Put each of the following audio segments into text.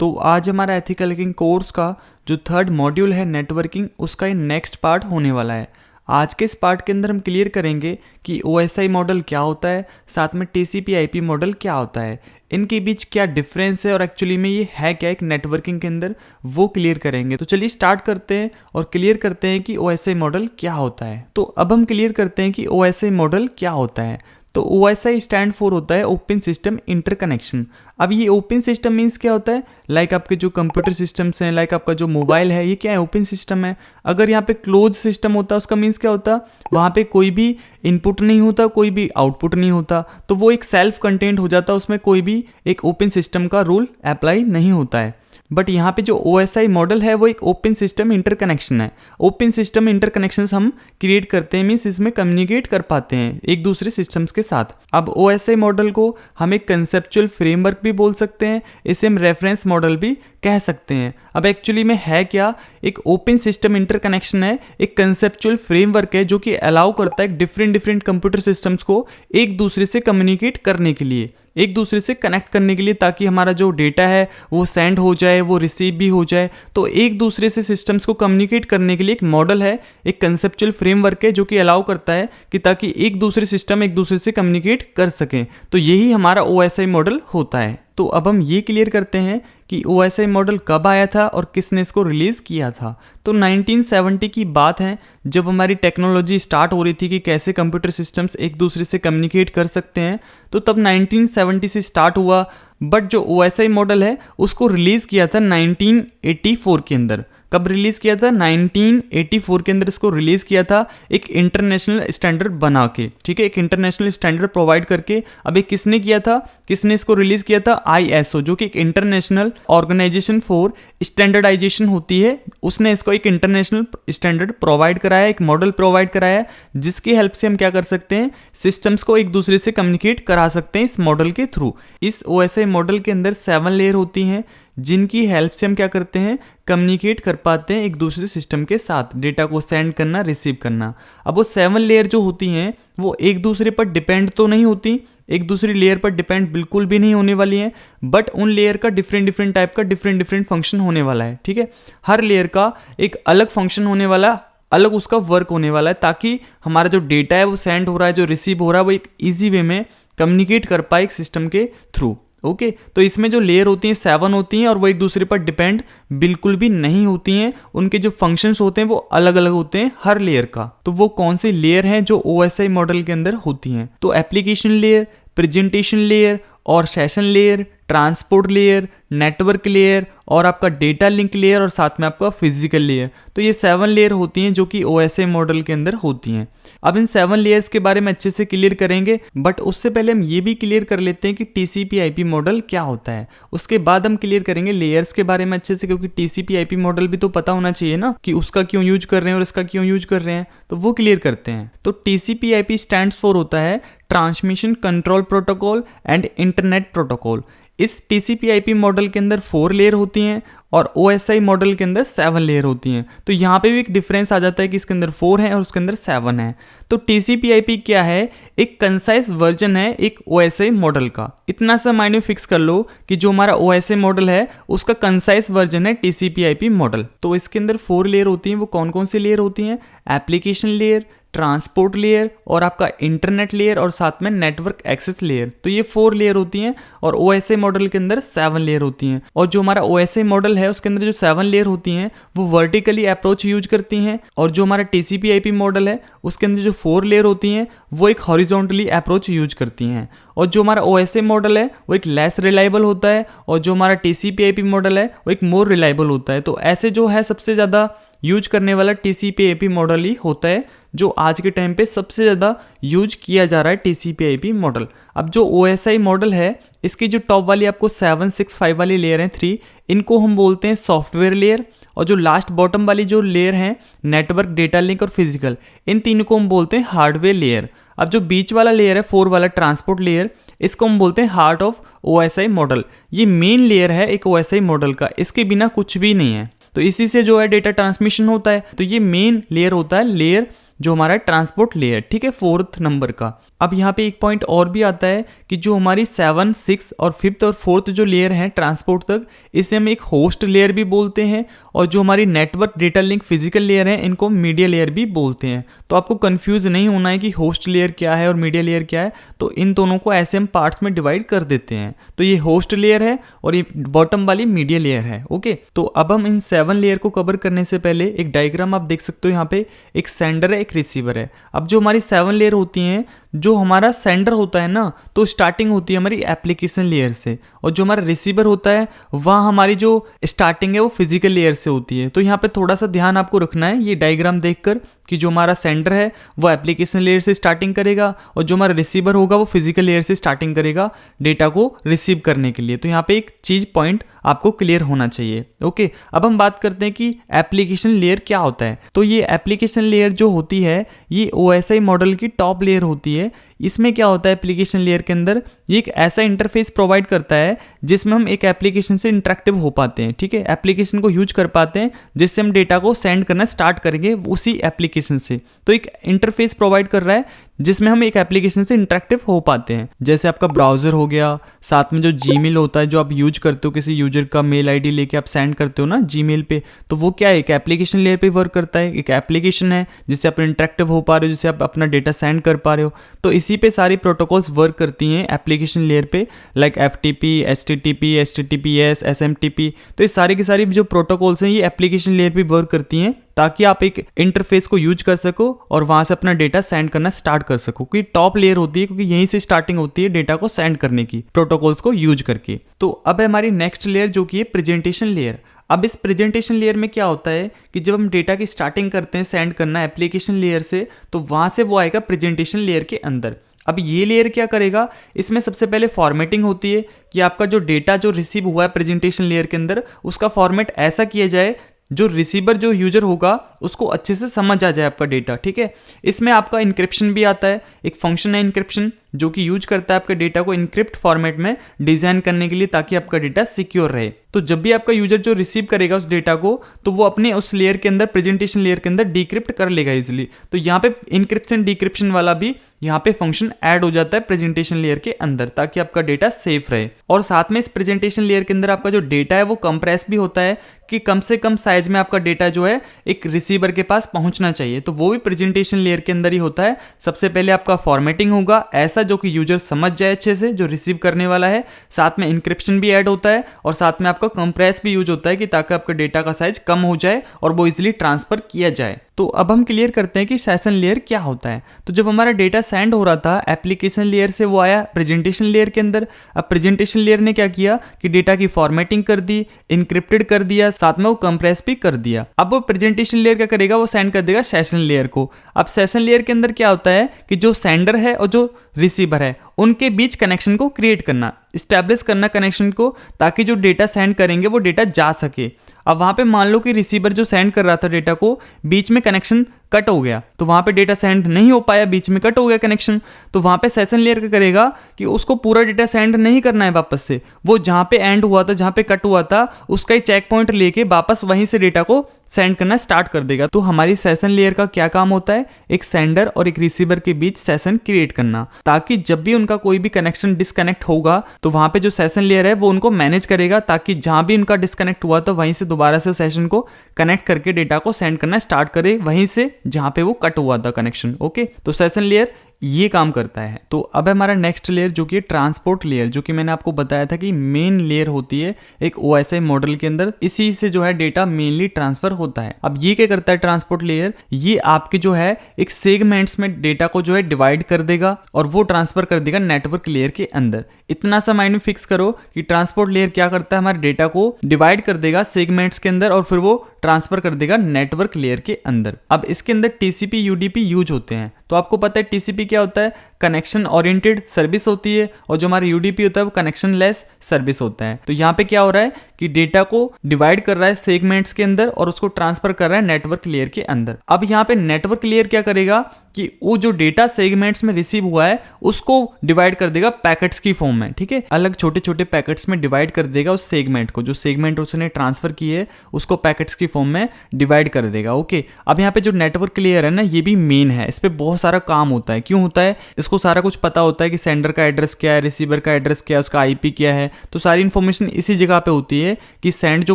तो आज हमारा एथिकल हैकिंग कोर्स का जो थर्ड मॉड्यूल है नेटवर्किंग, उसका ये नेक्स्ट पार्ट होने वाला है। आज के इस पार्ट के अंदर हम क्लियर करेंगे कि OSI मॉडल क्या होता है, साथ में TCP/IP मॉडल क्या होता है, इनके बीच क्या डिफरेंस है और एक्चुअली में ये है क्या एक नेटवर्किंग के अंदर, वो क्लियर करेंगे। तो चलिए स्टार्ट करते हैं और क्लियर करते हैं कि OSI मॉडल क्या होता है। तो अब हम क्लियर करते हैं कि OSI मॉडल क्या होता है। तो OSI स्टैंड फॉर होता है ओपन सिस्टम इंटरकनेक्शन। अब ये ओपन सिस्टम मीन्स क्या होता है, लाइक आपके जो कंप्यूटर सिस्टम्स हैं, लाइक आपका जो मोबाइल है, ये क्या है, ओपन सिस्टम है। अगर यहाँ पे क्लोज सिस्टम होता उसका मीन्स क्या होता, वहाँ पे कोई भी इनपुट नहीं होता, कोई भी आउटपुट नहीं होता, तो वो एक सेल्फ कंटेंट हो जाता, उसमें कोई भी एक ओपन सिस्टम का रूल अप्लाई नहीं होता है। बट यहाँ पे जो OSI मॉडल है वो एक ओपन सिस्टम इंटरकनेक्शन है। ओपन सिस्टम इंटरकनेक्शंस हम क्रिएट करते हैं, मीन्स इसमें कम्युनिकेट कर पाते हैं एक दूसरे सिस्टम्स के साथ। अब OSI मॉडल को हम एक कंसेप्चुअल फ्रेमवर्क भी बोल सकते हैं, इसे हम रेफरेंस मॉडल भी कह सकते हैं। अब एक्चुअली में है क्या, एक ओपन सिस्टम इंटरकनेक्शन है, एक कंसेप्चुअल फ्रेमवर्क है जो कि अलाउ करता है डिफरेंट कंप्यूटर सिस्टम्स को एक दूसरे से कम्युनिकेट करने के लिए, एक दूसरे से कनेक्ट करने के लिए, ताकि हमारा जो डेटा है वो सेंड हो जाए, वो रिसीव भी हो जाए। तो एक दूसरे से सिस्टम्स को कम्युनिकेट करने के लिए एक मॉडल है, एक कंसेप्चुअल फ्रेमवर्क है जो कि अलाउ करता है कि ताकि एक दूसरे सिस्टम एक दूसरे से कम्युनिकेट कर सकें। तो यही हमारा OSI मॉडल होता है। तो अब हम ये क्लियर करते हैं कि OSI मॉडल कब आया था और किसने इसको रिलीज़ किया था। तो 1970 की बात है, जब हमारी टेक्नोलॉजी स्टार्ट हो रही थी कि कैसे कंप्यूटर सिस्टम्स एक दूसरे से कम्युनिकेट कर सकते हैं, तो तब 1970 से स्टार्ट हुआ। बट जो OSI मॉडल है उसको रिलीज़ किया था 1984 के अंदर। कब रिलीज़ किया था, 1984 के अंदर इसको रिलीज़ किया था, एक इंटरनेशनल स्टैंडर्ड बना के, ठीक है, एक इंटरनेशनल स्टैंडर्ड प्रोवाइड करके। अब एक किसने किया था, किसने इसको रिलीज़ किया था, ISO, जो कि एक इंटरनेशनल ऑर्गेनाइजेशन फॉर स्टैंडर्डाइजेशन होती है, उसने इसको एक इंटरनेशनल स्टैंडर्ड प्रोवाइड कराया, एक मॉडल प्रोवाइड कराया, जिसकी हेल्प से हम क्या कर सकते हैं, सिस्टम्स को एक दूसरे से कम्युनिकेट करा सकते हैं इस मॉडल के थ्रू। इस OSI मॉडल के अंदर 7 लेयर होती हैं, जिनकी हेल्प से हम क्या करते हैं, कम्युनिकेट कर पाते हैं एक दूसरे सिस्टम के साथ, डेटा को सेंड करना, रिसीव करना। अब वो 7 लेयर जो होती हैं वो एक दूसरे पर डिपेंड तो नहीं होती, एक दूसरी लेयर पर डिपेंड बिल्कुल भी नहीं होने वाली हैं, बट उन लेयर का डिफरेंट टाइप का डिफरेंट फंक्शन होने वाला है, ठीक है। हर लेयर का एक अलग फंक्शन होने वाला, अलग उसका वर्क होने वाला है, ताकि हमारा जो डेटा है वो सेंड हो रहा है, जो रिसीव हो रहा है, वो एक ईजी वे में कम्युनिकेट कर पाए एक सिस्टम के थ्रू। ओके, तो इसमें जो लेयर होती हैं 7 होती हैं और वो एक दूसरे पर डिपेंड बिल्कुल भी नहीं होती हैं, उनके जो फंक्शंस होते हैं वो अलग अलग होते हैं हर लेयर का। तो वो कौन सी लेयर हैं जो OSI मॉडल के अंदर होती हैं, तो एप्लीकेशन लेयर, प्रेजेंटेशन लेयर और session layer, transport layer, network layer और आपका डेटा लिंक लेयर और साथ में आपका फिजिकल लेयर। तो ये 7 लेयर होती हैं जो कि OSI मॉडल के अंदर होती हैं। अब इन 7 लेयर्स के बारे में अच्छे से क्लियर करेंगे, बट उससे पहले हम ये भी क्लियर कर लेते हैं कि TCP/IP मॉडल क्या होता है। उसके बाद हम क्लियर करेंगे लेयर्स के बारे में अच्छे से, क्योंकि TCP/IP मॉडल भी तो पता होना चाहिए ना कि उसका क्यों यूज कर रहे हैं और इसका क्यों यूज कर रहे हैं, तो वो क्लियर करते हैं। तो TCP/IP स्टैंड्स फॉर होता है transmission control protocol and internet protocol. इस TCP/IP मॉडल के अंदर 4 लेयर होती हैं और OSI मॉडल के अंदर 7 लेयर होती हैं। तो यहाँ पे भी एक डिफरेंस आ जाता है कि इसके अंदर 4 है और उसके अंदर 7 है। तो TCP/IP क्या है, एक कंसाइज वर्जन है एक OSI मॉडल का। इतना सा माइंड में फिक्स कर लो कि जो हमारा OSI मॉडल है उसका कंसाइज वर्जन है TCP/IP मॉडल। तो इसके अंदर 4 लेयर होती हैं, वो कौन कौन सी लेयर होती हैं, एप्लीकेशन लेयर, ट्रांसपोर्ट लेयर और आपका इंटरनेट लेयर और साथ में नेटवर्क एक्सेस लेयर। तो ये 4 लेयर होती हैं और OSI मॉडल के अंदर 7 लेयर होती हैं। और जो हमारा OSI मॉडल है उसके अंदर जो 7 लेयर होती हैं वो वर्टिकली अप्रोच यूज करती हैं, और जो हमारा TCP/IP मॉडल है उसके अंदर जो 4 लेयर होती हैं वो एक हॉरिजॉन्टली अप्रोच यूज करती हैं। और जो हमारा OSI मॉडल है वो एक लेस रिलायबल होता है और जो हमारा TCP/IP मॉडल है वो एक मोर रिलायबल होता है। तो ऐसे जो है सबसे ज़्यादा यूज करने वाला TCP/IP मॉडल ही होता है, जो आज के टाइम पे सबसे ज़्यादा यूज किया जा रहा है TCP/IP मॉडल। अब जो OSI मॉडल है इसकी जो टॉप वाली आपको 7, 6, 5 वाली लेयर हैं 3, इनको हम बोलते हैं सॉफ्टवेयर लेयर, और जो लास्ट बॉटम वाली जो लेयर हैं नेटवर्क, डेटा लिंक और फिजिकल, इन तीनों को हम बोलते हैं हार्डवेयर लेयर। अब जो बीच वाला लेयर है 4 वाला ट्रांसपोर्ट लेयर, इसको हम बोलते हैं हार्ट ऑफ OSI मॉडल। ये मेन लेयर है एक OSI मॉडल का, इसके बिना कुछ भी नहीं है। तो इसी से जो है डेटा ट्रांसमिशन होता है। तो ये मेन लेयर होता है लेयर जो हमारा ट्रांसपोर्ट लेयर, ठीक है, 4th नंबर का। अब यहाँ पे एक पॉइंट और भी आता है कि जो हमारी 7, 6 और 5th और 4th जो लेयर हैं ट्रांसपोर्ट तक, इसे हम एक होस्ट लेयर भी बोलते हैं, और जो हमारी network data link physical layer है इनको मीडिया लेयर भी बोलते हैं। तो आपको कंफ्यूज नहीं होना है कि होस्ट लेयर क्या है और मीडिया लेयर क्या है, तो इन दोनों को ऐसे हम पार्ट्स में डिवाइड कर देते हैं। तो ये होस्ट लेयर है और ये बॉटम वाली मीडिया लेयर है। ओके, तो अब हम इन 7 लेयर को कवर करने से पहले एक डायग्राम आप देख सकते हो, यहाँ पे एक सेंडर है, एक रिसीवर है। अब जो हमारी 7 लेयर होती हैं, जो हमारा सेंडर होता है ना, तो स्टार्टिंग होती है हमारी एप्लीकेशन लेयर से, और जो हमारा रिसीवर होता है वहाँ हमारी जो स्टार्टिंग है वो फिजिकल लेयर से होती है। तो यहाँ पे थोड़ा सा ध्यान आपको रखना है ये डायग्राम देखकर कि जो हमारा सेंडर है वो एप्लीकेशन लेयर से स्टार्टिंग करेगा, और जो हमारा रिसीवर होगा वो फिजिकल लेयर से स्टार्टिंग करेगा डेटा को रिसीव करने के लिए। तो यहाँ पे एक चीज़ पॉइंट आपको क्लियर होना चाहिए। ओके, अब हम बात करते हैं कि एप्लीकेशन लेयर क्या होता है। तो ये एप्लीकेशन लेयर जो होती है ये OSI मॉडल की टॉप लेयर होती है। इसमें क्या होता है एप्लीकेशन लेयर के अंदर, ये एक ऐसा इंटरफेस प्रोवाइड करता है जिसमें हम एक एप्लीकेशन से इंटरेक्टिव हो पाते हैं, ठीक है, एप्लीकेशन को यूज कर पाते हैं, जिससे हम डेटा को सेंड करना स्टार्ट करेंगे उसी एप्लीकेशन से। तो एक इंटरफेस प्रोवाइड कर रहा है जिसमें हम एक एप्लीकेशन से इंटरेक्टिव हो पाते हैं, जैसे आपका ब्राउजर हो गया, साथ में जो जीमेल होता है जो आप यूज करते हो, किसी यूजर का मेल आईडी लेके आप सेंड करते हो ना जीमेल पे, तो वो क्या है, एक एप्लीकेशन लेयर पे वर्क करता है। एक एप्लीकेशन है जिससे आप इंटरेक्टिव हो पा रहे हो, जिससे आप अपना डेटा सेंड कर पा रहे हो। तो इसी पे सारी प्रोटोकॉल्स वर्क करती हैं एप्लीकेशन लेयर पे, like FTP, HTTP, HTTPS, SMTP। तो ये सारी की सारी जो प्रोटोकॉल्स हैं ये एप्लीकेशन लेयर पे वर्क करती हैं, ताकि आप एक इंटरफेस को यूज कर सको और वहां से अपना डेटा सेंड करना स्टार्ट कर सको। क्योंकि टॉप लेयर होती है, क्योंकि यहीं से स्टार्टिंग होती है डेटा को सेंड करने की, प्रोटोकॉल्स को यूज करके। तो अब है हमारी नेक्स्ट लेयर जो कि है प्रेजेंटेशन लेयर। अब इस प्रेजेंटेशन लेयर में क्या होता है कि जब हम डेटा की स्टार्टिंग करते हैं सेंड करना एप्लीकेशन लेयर से, तो वहां से वो आएगा प्रेजेंटेशन लेयर के अंदर। अब ये लेयर क्या करेगा, इसमें सबसे पहले फॉर्मेटिंग होती है कि आपका जो डेटा जो रिसीव हुआ है प्रेजेंटेशन लेयर के अंदर, उसका फॉर्मेट ऐसा किया जाए जो रिसीवर जो यूजर होगा उसको अच्छे से समझ आ जाए आपका डेटा, ठीक है। इसमें आपका इंक्रिप्शन भी आता है, एक फंक्शन है इंक्रिप्शन जो कि यूज करता है आपके डेटा को इनक्रिप्ट फॉर्मेट में डिजाइन करने के लिए, ताकि आपका डेटा सिक्योर रहे। तो जब भी आपका यूजर जो रिसीव करेगा उस डेटा को, तो वो अपने उस लेयर के अंदर, प्रेजेंटेशन लेयर के अंदर डिक्रिप्ट कर लेगा इजिली। तो यहाँ पे इंक्रिप्शन डिक्रिप्शन वाला भी यहाँ पे फंक्शन ऐड हो जाता है प्रेजेंटेशन लेयर के अंदर, ताकि आपका डेटा सेफ रहे। और साथ में इस प्रेजेंटेशन लेयर के अंदर आपका जो डेटा है वो कंप्रेस भी होता है कि कम से कम साइज में आपका डेटा जो है एक रिसीवर के पास पहुंचना चाहिए। तो वो भी प्रेजेंटेशन लेयर के अंदर ही होता है। सबसे पहले आपका फॉर्मेटिंग होगा ऐसा जो कि यूजर समझ जाए अच्छे से, जो रिसीव करने वाला है। साथ में इंक्रिप्शन भी ऐड होता है और साथ में आपका कंप्रेस भी यूज होता है कि ताकि आपका डेटा का साइज कम हो जाए और वो इजिली ट्रांसफर किया जाए। तो अब हम क्लियर करते हैं कि सेशन लेयर क्या होता है। तो जब हमारा डेटा सेंड हो रहा था एप्लीकेशन लेयर से, वो आया प्रेजेंटेशन लेयर के अंदर। अब प्रेजेंटेशन लेयर ने क्या किया कि डेटा की फॉर्मेटिंग कर दी, इनक्रिप्टेड कर दिया, साथ में वो कंप्रेस भी कर दिया। अब वो प्रेजेंटेशन लेयर क्या करेगा, वो सेंड कर देगा सेशन लेयर को। अब सेशन लेयर के अंदर क्या होता है कि जो सेंडर है और जो रिसीवर है उनके बीच कनेक्शन को क्रिएट करना, इस्टेब्लिश करना कनेक्शन को, ताकि जो डेटा सेंड करेंगे वो डेटा जा सके। अब वहां पे मान लो कि रिसीवर जो सेंड कर रहा था डेटा को, बीच में कनेक्शन कट हो गया, तो वहां पे डेटा सेंड नहीं हो पाया, बीच में कट हो गया कनेक्शन। तो वहां पे सेशन लेयर क्या करेगा कि उसको पूरा डेटा सेंड नहीं करना है वापस से, वो जहां पे एंड हुआ था, जहां पे कट हुआ था, उसका ही चेक पॉइंट लेके वापस वहीं से डेटा को सेंड करना स्टार्ट कर देगा। तो हमारी सेशन लेयर का क्या काम होता है, एक सेंडर और एक रिसीवर के बीच सेशन क्रिएट करना, ताकि जब भी उनका कोई भी कनेक्शन डिस्कनेक्ट होगा तो वहां पे जो सेशन लेयर है वो उनको मैनेज करेगा, ताकि जहां भी उनका डिस्कनेक्ट हुआ तो वहीं से दोबारा से सेशन को कनेक्ट करके डेटा को सेंड करना स्टार्ट करे वहीं से जहां पे वो कट हुआ था कनेक्शन। ओके, तो सेशन लेयर ये काम करता है। तो अब हमारा नेक्स्ट लेयर जो कि ट्रांसपोर्ट लेयर, जो कि मैंने आपको बताया था कि मेन लेयर होती है एक OSI मॉडल के अंदर, इसी से जो है डेटा मेनली ट्रांसफर होता है। अब ये क्या करता है ट्रांसपोर्ट लेयर, ये आपके जो है एक सेगमेंट्स में डेटा को जो है डिवाइड कर देगा और वो ट्रांसफर कर देगा नेटवर्क लेयर के अंदर। इतना सा माइंड में फिक्स करो कि ट्रांसपोर्ट लेयर क्या करता है, हमारे डेटा को डिवाइड कर देगा सेगमेंट्स के अंदर और फिर वो ट्रांसफर कर देगा नेटवर्क लेयर के अंदर। अब इसके अंदर TCP UDP यूज होते हैं। तो आपको पता है TCP क्या होता है, कनेक्शन ओरिएंटेड सर्विस होती है, और जो हमारा UDP होता है वो कनेक्शन लेस सर्विस होता है। तो यहाँ पे क्या हो रहा है कि डेटा को डिवाइड कर रहा है सेगमेंट्स के अंदर और उसको ट्रांसफर कर रहा है नेटवर्क लेयर के अंदर। अब यहाँ पे नेटवर्क लेयर क्या करेगा कि वो जो डेटा सेगमेंट्स में रिसीव हुआ है उसको डिवाइड कर देगा पैकेट्स की फॉर्म में, ठीक है, अलग छोटे छोटे पैकेट्स में डिवाइड कर देगा उस सेगमेंट को, जो सेगमेंट उसने ट्रांसफर किए है उसको पैकेट्स की फॉर्म में डिवाइड कर देगा। ओके, अब यहाँ पे जो नेटवर्क लेयर है ना, ये भी मेन है, इस पर बहुत सारा काम होता है। क्यों होता है? इसको सारा कुछ पता होता है कि सेंडर का एड्रेस क्या है, रिसीवर का एड्रेस क्या है, उसका आईपी क्या है, तो सारी इन्फॉर्मेशन इसी जगह पे होती है कि सेंड जो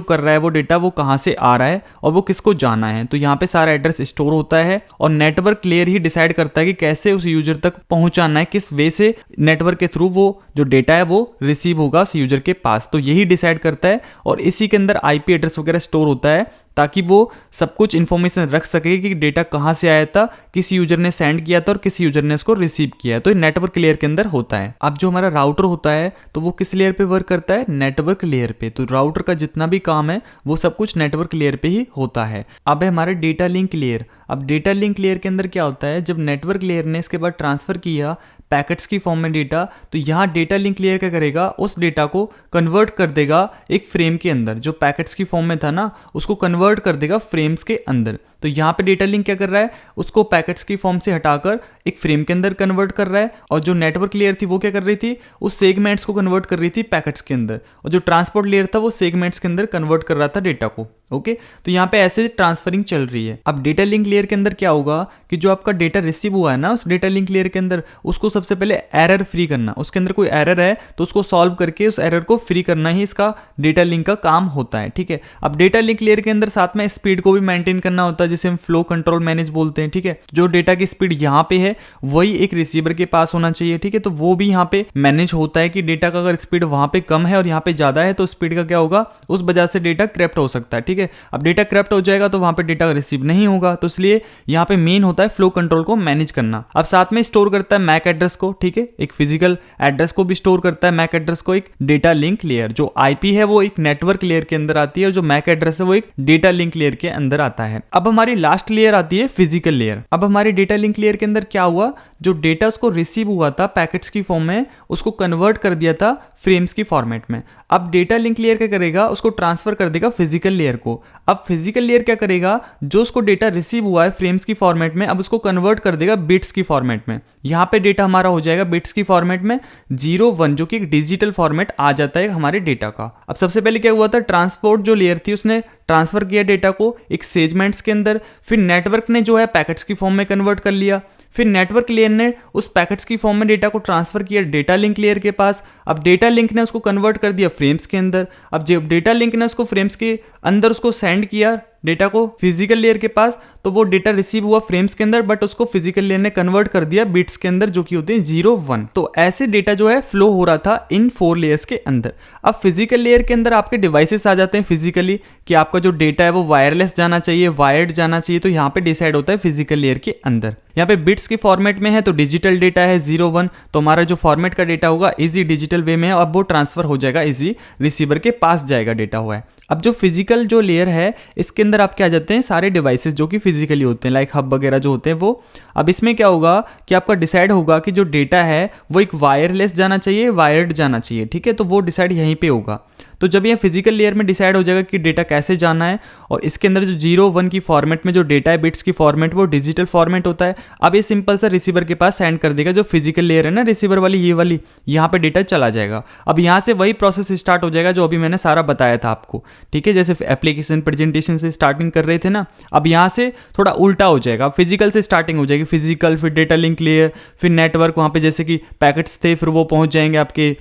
कर रहा है वो डेटा वो कहाँ से आ रहा है और वो किसको जाना है। तो यहाँ पे सारा एड्रेस स्टोर होता है और नेटवर्क लेयर ही डिसाइड करता है कि कैसे उस यूजर तक पहुंचाना है, किस वे से नेटवर्क के थ्रू वो जो डेटा है वो रिसीव होगा उस यूजर के पास। तो यही डिसाइड करता है और इसी के अंदर आईपी एड्रेस वगैरह स्टोर होता है ताकि वो सब कुछ इन्फॉर्मेशन रख सके कि डेटा कहाँ से आया था, किस यूजर ने सेंड किया था और किस यूजर ने उसको रिसीव किया है। तो ये नेटवर्क लेयर के अंदर होता है। अब जो हमारा राउटर होता है तो वो किस लेयर पे वर्क करता है? नेटवर्क लेयर पे। तो राउटर का जितना भी काम है वो सब कुछ नेटवर्क लेयर पे ही होता है। अब है हमारे डेटा लिंक लेयर। अब डेटा लिंक लेयर के अंदर क्या होता है, जब नेटवर्क लेयर ने इसके बाद ट्रांसफर किया पैकेट्स की फॉर्म में डेटा, तो यहाँ डेटा लिंक लेयर क्या करेगा, उस डेटा को कन्वर्ट कर देगा एक फ्रेम के अंदर, जो पैकेट्स की फॉर्म में था ना उसको कन्वर्ट कर देगा फ्रेम्स के अंदर। तो यहाँ पे डेटा लिंक क्या कर रहा है, उसको पैकेट्स की फॉर्म से हटाकर एक फ्रेम के अंदर कन्वर्ट कर रहा है, और जो नेटवर्क लेयर थी वो क्या कर रही थी, उस सेगमेंट्स को कन्वर्ट कर रही थी पैकेट्स के अंदर, और जो ट्रांसपोर्ट लेयर था वो सेगमेंट्स के अंदर कन्वर्ट कर रहा था डेटा को। ओके, तो यहाँ पे ऐसे ट्रांसफरिंग चल रही है। अब डेटा लिंक लेयर के अंदर क्या होगा कि जो आपका डेटा रिसीव हुआ है ना उस डेटा लिंक लेयर के अंदर, उसको सबसे पहले एरर फ्री करना, उसके अंदर कोई एरर है तो उसको सॉल्व करके उस एरर को फ्री करना ही इसका डेटा लिंक का काम होता है। ठीक है, अब डेटा लिंक लेयर के अंदर साथ में स्पीड को भी मेंटेन करना होता है, जिसे हम फ्लो कंट्रोल मैनेज बोलते हैं। ठीक है, जो डेटा की स्पीड यहाँ पे है वही एक रिसीवर के पास होना चाहिए। ठीक है, तो वो भी यहाँ पे मैनेज होता है कि डेटा का अगर स्पीड वहां पे कम है और यहाँ पे ज्यादा है तो स्पीड का क्या होगा, उस वजह से डेटा करप्ट हो सकता है। ठीक है, अब डेटा करप्ट हो जाएगा तो वहां पे डेटा रिसीव नहीं होगा, तो इसलिए यहाँ पे मेन होता है फ्लो कंट्रोल को मैनेज करना। अब साथ में स्टोर करता है मैक एड्रेस को। ठीक है, एक फिजिकल एड्रेस को भी स्टोर करता है मैक एड्रेस को एक डेटा लिंक लेयर। जो आईपी है वो एक नेटवर्क लेयर के अंदर आती है और जो मैक एड्रेस है वो एक डेटा लिंक लेयर के अंदर आता है। अब हमारी लास्ट लेयर आती है फिजिकल लेयर। अब हमारी डेटा लिंक लेयर के अंदर क्या हुआ, जो डेटा उसको रिसीव हुआ था पैकेट्स की फॉर्म में, उसको कन्वर्ट कर दिया था फ्रेम्स की फॉर्मेट में। अब डेटा लिंक लेयर क्या करेगा, उसको ट्रांसफर कर देगा फिजिकल लेयर को। अब फिजिकल लेयर क्या करेगा, जो उसको डेटा रिसीव हुआ है फ्रेम्स की फॉर्मेट में, अब उसको कन्वर्ट कर देगा बिट्स की फॉर्मेट में। यहाँ पे डेटा हमारा हो जाएगा बिट्स की फॉर्मेट में 0-1, जो कि एक डिजिटल फॉर्मेट आ जाता है हमारे डेटा का। अब सबसे पहले क्या हुआ था, ट्रांसपोर्ट जो लेयर थी उसने ट्रांसफर किया डेटा को एक सेगमेंट्स के अंदर, फिर नेटवर्क ने जो है पैकेट्स की फॉर्म में कन्वर्ट कर लिया, फिर नेटवर्क लेयर ने उस पैकेट्स की फॉर्म में डेटा को ट्रांसफर किया डेटा लिंक लेयर के पास। अब डेटा लिंक ने उसको कन्वर्ट कर दिया फ्रेम्स के अंदर। अब जब डेटा लिंक ने उसको फ्रेम्स के अंदर उसको सेंड किया डेटा को फिजिकल लेयर के पास, तो वो डेटा रिसीव हुआ फ्रेम्स के अंदर, बट उसको फिजिकल लेयर ने कन्वर्ट कर दिया बिट्स के अंदर, जो कि होते हैं 0-1। तो ऐसे डेटा जो है फ्लो हो रहा था इन 4 लेयर्स के अंदर। अब फिजिकल लेयर के अंदर आपके डिवाइसेस आ जाते हैं फिजिकली, कि आपका जो डेटा है वो वायरलेस जाना चाहिए, वायर्ड जाना चाहिए, तो यहाँ पे डिसाइड होता है फिजिकल लेयर के अंदर। यहाँ पे बिट्स के फॉर्मेट में है तो डिजिटल डेटा है 0-1, तो हमारा जो फॉर्मेट का डेटा होगा इजी डिजिटल वे में है, अब वो ट्रांसफर हो जाएगा, इजी रिसीवर के पास जाएगा डेटा हुआ है। अब जो फिजिकल जो लेयर है इसके अंदर आप क्या आ जाते हैं, सारे डिवाइसेस जो कि फिजिकली होते हैं लाइक हब वगैरह जो होते हैं वो। अब इसमें क्या होगा कि आपका डिसाइड होगा कि जो डेटा है वो एक वायरलेस जाना चाहिए, वायर्ड जाना चाहिए। ठीक है, तो वो डिसाइड यहीं पे होगा। तो जब ये फिजिकल लेयर में डिसाइड हो जाएगा कि डेटा कैसे जाना है, और इसके अंदर जो 0-1 की फॉर्मेट में जो डेटा है बिट्स की फॉर्मेट वो डिजिटल फॉर्मेट होता है। अब ये सिंपल सा रिसीवर के पास सेंड कर देगा, जो फिजिकल लेयर है ना रिसीवर वाली, ये वाली, यहाँ पे डेटा चला जाएगा। अब यहाँ से वही प्रोसेस स्टार्ट हो जाएगा जो अभी मैंने सारा बताया था आपको। ठीक है, जैसे एप्लीकेशन प्रेजेंटेशन से स्टार्टिंग कर रहे थे ना, अब यहाँ से थोड़ा उल्टा हो जाएगा, फिजिकल से स्टार्टिंग हो जाएगी, फिजिकल फिर डेटा लिंक लेयर फिर नेटवर्क, वहाँ पे जैसे कि पैकेट्स थे फिर वो पहुँच जाएंगे आपके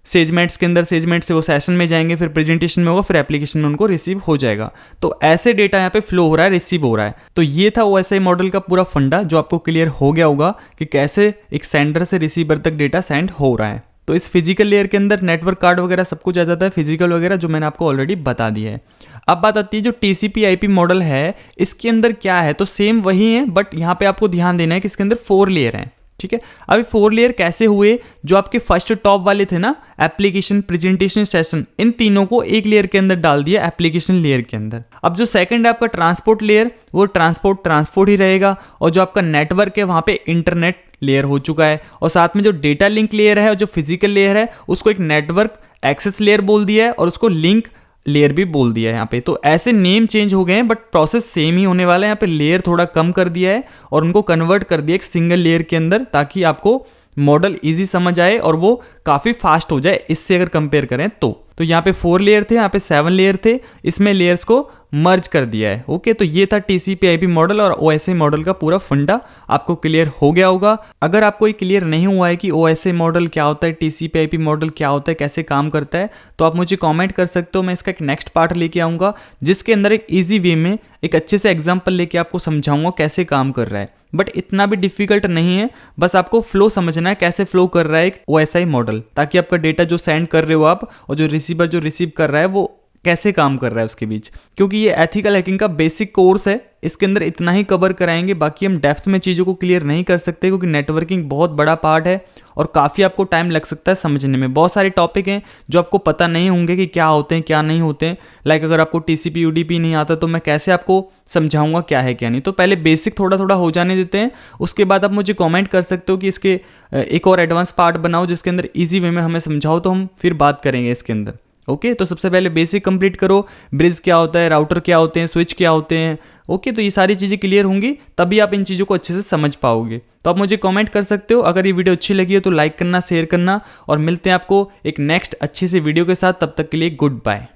सेगमेंट्स के अंदर, सेगमेंट से वो सेशन में जाएंगे, फिर प्रेजेंटेशन में होगा, फिर एप्लीकेशन में उनको रिसीव हो जाएगा। तो ऐसे डेटा यहाँ पे फ्लो हो रहा है, रिसीव हो रहा है। तो ये था OSI मॉडल का पूरा फंडा, जो आपको क्लियर हो गया होगा कि कैसे एक सेंडर से रिसीवर तक डेटा सेंड हो रहा है। तो इस फिजिकल लेयर के अंदर नेटवर्क कार्ड वगैरह सब कुछ आ जाता है, फिजिकल वगैरह, जो मैंने आपको ऑलरेडी बता दिया है। अब बात आती है जो TCP/IP मॉडल है, इसके अंदर क्या है, तो सेम वही है, बट यहाँ पे आपको ध्यान देना है कि इसके अंदर 4 लेयर हैं। ठीक है, अभी 4 लेयर कैसे हुए, जो आपके फर्स्ट टॉप वाले थे ना, एप्लीकेशन प्रेजेंटेशन सेशन, इन तीनों को एक लेयर के अंदर डाल दिया एप्लीकेशन लेयर के अंदर। अब जो सेकंड है आपका ट्रांसपोर्ट लेयर, वो ट्रांसपोर्ट ही रहेगा, और जो आपका नेटवर्क है वहां पे इंटरनेट लेयर हो चुका है, और साथ में जो डेटा लिंक लेयर है और जो फिजिकल लेयर है उसको एक नेटवर्क एक्सेस लेयर बोल दिया है, और उसको लिंक लेयर भी बोल दिया है यहाँ पे। तो ऐसे नेम चेंज हो गए हैं बट प्रोसेस सेम ही होने वाला है। यहाँ पे लेयर थोड़ा कम कर दिया है और उनको कन्वर्ट कर दिया एक सिंगल लेयर के अंदर, ताकि आपको मॉडल इजी समझ आए और वो काफ़ी फास्ट हो जाए इससे अगर कंपेयर करें तो यहाँ पे 4 लेयर थे, यहाँ पे 7 लेयर थे, इसमें लेयर्स को मर्ज कर दिया है। ओके, तो ये था TCP/IP मॉडल और OSI मॉडल का पूरा फंडा आपको क्लियर हो गया होगा। अगर आपको ये क्लियर नहीं हुआ है कि OSI मॉडल क्या होता है, TCP/IP मॉडल क्या होता है, कैसे काम करता है, तो आप मुझे कमेंट कर सकते हो। मैं इसका एक नेक्स्ट पार्ट लेके आऊँगा जिसके अंदर एक ईजी वे में एक अच्छे से एग्जाम्पल लेके आपको समझाऊंगा कैसे काम कर रहा है। बट इतना भी डिफिकल्ट नहीं है, बस आपको फ्लो समझना है कैसे फ्लो कर रहा है एक OSI मॉडल, ताकि आपका डेटा जो सेंड कर रहे हो आप और जो रिसीवर जो रिसीव कर रहा है वो कैसे काम कर रहा है उसके बीच। क्योंकि ये एथिकल हैकिंग का बेसिक कोर्स है, इसके अंदर इतना ही कवर कराएंगे, बाकी हम डेप्थ में चीज़ों को क्लियर नहीं कर सकते क्योंकि नेटवर्किंग बहुत बड़ा पार्ट है और काफ़ी आपको टाइम लग सकता है समझने में। बहुत सारे टॉपिक हैं जो आपको पता नहीं होंगे कि क्या होते हैं क्या नहीं होते हैं। लाइक अगर आपको TCP UDP नहीं आता तो मैं कैसे आपको समझाऊंगा क्या है क्या नहीं। तो पहले बेसिक थोड़ा थोड़ा हो जाने देते हैं, उसके बाद आप मुझे कमेंट कर सकते हो कि इसके एक और एडवांस पार्ट बनाओ जिसके अंदर ईजी वे में हमें समझाओ, तो हम फिर बात करेंगे इसके अंदर। ओके, तो सबसे पहले बेसिक कंप्लीट करो, ब्रिज क्या होता है, राउटर क्या होते हैं, स्विच क्या होते हैं। ओके, तो ये सारी चीज़ें क्लियर होंगी तभी आप इन चीज़ों को अच्छे से समझ पाओगे। तो आप मुझे कमेंट कर सकते हो। अगर ये वीडियो अच्छी लगी है तो लाइक करना, शेयर करना, और मिलते हैं आपको एक नेक्स्ट अच्छी सी वीडियो के साथ। तब तक के लिए गुड बाय।